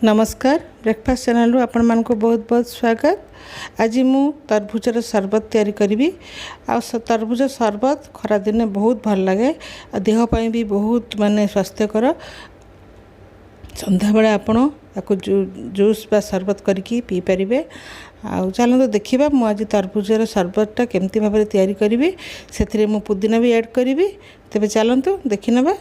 नमस्कार breakfast channel रु आपण मान को बहुत बहुत स्वागत। आज मु तरबूजर सरबत तैयारी करी। आ तरबूज सरबत खरा दिन बहुत भल लगे, देह ପାଇଁ भी बहुत माने स्वास्थ्यकर। संध्या बेले आपण आपको जूस बा सरबत करके पी पारिबे। आ चलो देखिबा मु आज तरबूजर सरबतटा केमती भाबरे तैयारी करी। से मु पुदीना भी ऐड करी। तेबे चलंतु देखि नबा।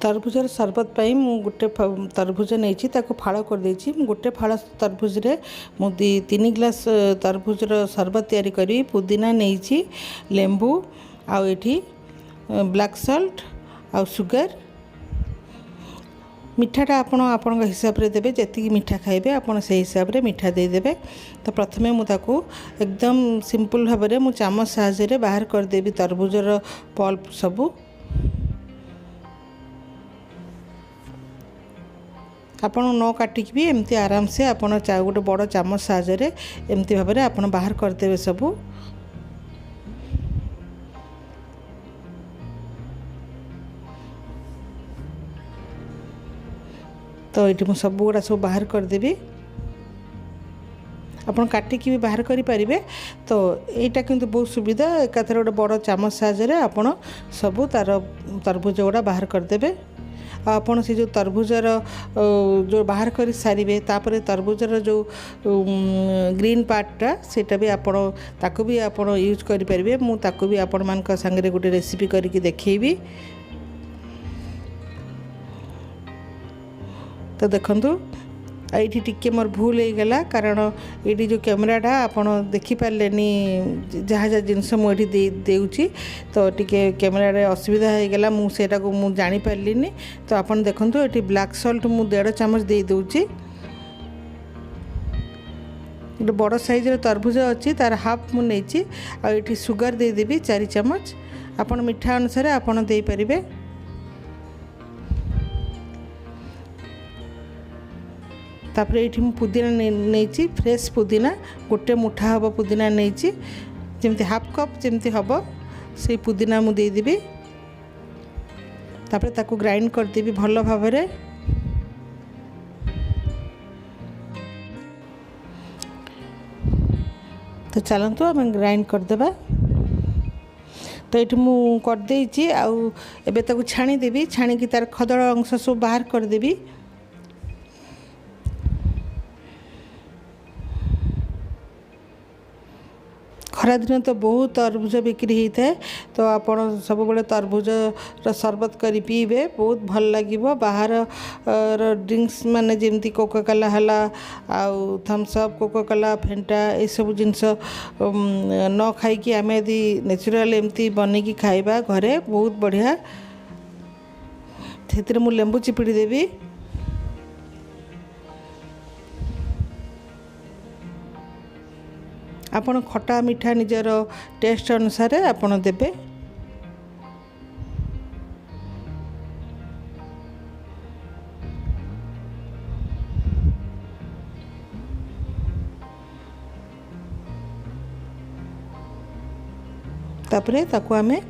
तरबूजर सरबत पाई मु गोटे तरबूज नहीं ताको फाड़ कर देछि। मु गोटे फाड़ तरबूज रे मु 3 ग्लास तरबूजर सरबत तैयारी करी। पुदीना नहीं, लेंबू आ एठी ब्लैक सॉल्ट आ सुगर। मिठाटा आपण हिसाब रे देबे, जति मीठा खाइबे आपण से हिसाब रे मीठा दे देबे। तो प्रथमे मु ताको एकदम सिंपल भाव रे मु चामच साहाय्य रे बाहर कर देबी तरबूजर पल्प सबू। आपण न काटिक भी एमती आराम से आपण गोटे बड़ चामच साहाय्य एमती भाव में आपण बाहर करदेवे सबू। तो ये सब गुड़ा सब बाहर करदेवी। आपण काटिकी भी बाहर करि परिबे। तो एटा किंतु बहुत सुविधा, एकाथरे गोटे बड़ चामच साहाय्य आपण सबू तार तरबूज गुड़ा बाहर करदेवे। आपण से जो तरबूजर जो बाहर कर सारे तापर तरबूजर जो ग्रीन पार्टा सेटा भी आपण ताको भी आपण यूज करि परिबे। मु ताको भी आपण मान का संगे गोटे रेसिपी करके देखैबी। तो देखंतु ये टिके मोर भूल हो गला, कारण ये जो कैमराटा आपण देखि पारलेनी जहाँ जहाँ जिनस मुझे देउची। तो टिके कैमरा असुविधा हो गला, मु सेटा को मु जानी पारलिनी। तो आपण देखंतु ये ब्लैक सॉल्ट मु 1.5 चामच दे दूची। गोटे बड़ साइज तरबूज अच्छी तार हाफ मु नहीं। आ ये सुगर दे देबी 4 चामच। आपण मीठा अनुसार आपण दे परिबे। तापर ये पुदीना नहीं, फ्रेश पुदीना गोटे मुठा हम पुदीना नहीं, जमती हाफ कप जमती हम से पुदीना मु देदेवी। तापर ताको ग्राइंड करदेवी भल भाव में। तो चलतु आम ग्राइंड करदेबा। तो ये मु करदे आउ एबे ताको छाणीदेवी। छाणिकी तार खदड़ अंश सब बाहर करदेवी। खरा दिन तो बहुत तरबूज बिक्री होता है। तो आपण सब बड़े तरबूज सरबत करी पीबे, बहुत भल लगे। बाहर ड्रिंक्स माने जमती कोका कोला हला आउ थम्स अप, कोका कोला, फेंटा ये सब जिनस न खाई आम यदि नेचुरल एमती बनैकी खाइबा घरे बहुत बढ़िया। से मु लेंबू चिपिड़ी देवी। आपण खटा मीठा निजर टेस्ट अनुसार आपण देबे। तापरे ताको आमे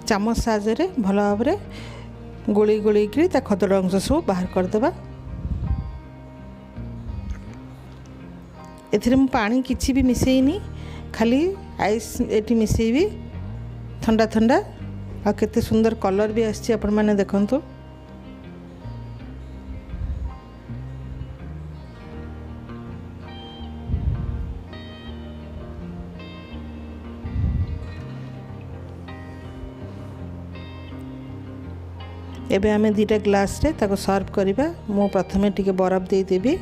चामच साहाय्य भल भाव में गोली गोली ता खदड़ अंश सब बाहर करदेबा। एथिरे मु पानी किछि भी मिसेइनी, खाली आइस एठी मिसेइबी ठंडा ठंडा। आ केते सुंदर कलर भी आछि आपण माने देखंतु। एबे आमे 2टा ग्लास रे ताको सर्व करिबा। मु प्रथमे टिके बरफ दे देबी,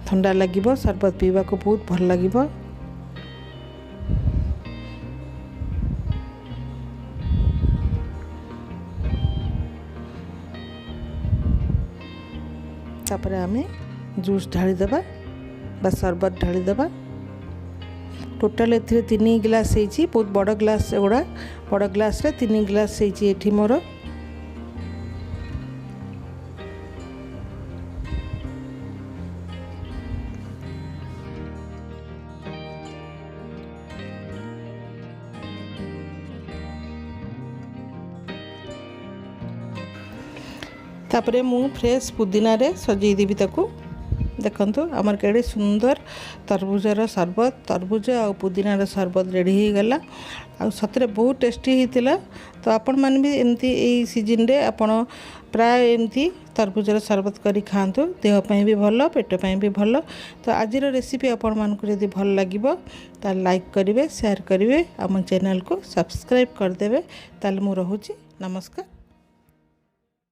ठंडा लगिबो। सरबत पीवा को बहुत भल लगिबो। तापर आमे जूस ढाली देबा बा सरबत ढाली देबा। टोटाल एथिरे 3 ग्लास होईची, बहुत बड़ ग्लास एगुड़ा। बड़ ग्लास रे 3 ग्लास होईची एठी मोर। तापरे मु फ्रेश पुदीना रे सजई देबी ताकू। देखंतु आमर केड़े सुंदर तरबूजर सरबत, तरबूज आ पुदीनार सरबत रेडी हो गला। आ सतरे बहुत टेस्टी होता। तो आपण मान भी एमती ए सीजन रे आपण प्राय एमती तरबूजर सरबत करी खातु। देह पई भी भल, पेट पई भी भल। तो आजिर रेसिपी आपण मानकु यदि भल लागिबो ता लाइक करिवे, शेयर करिवे, आम चैनल को सब्सक्राइब कर देबे। ताल मु रहूची, नमस्कार।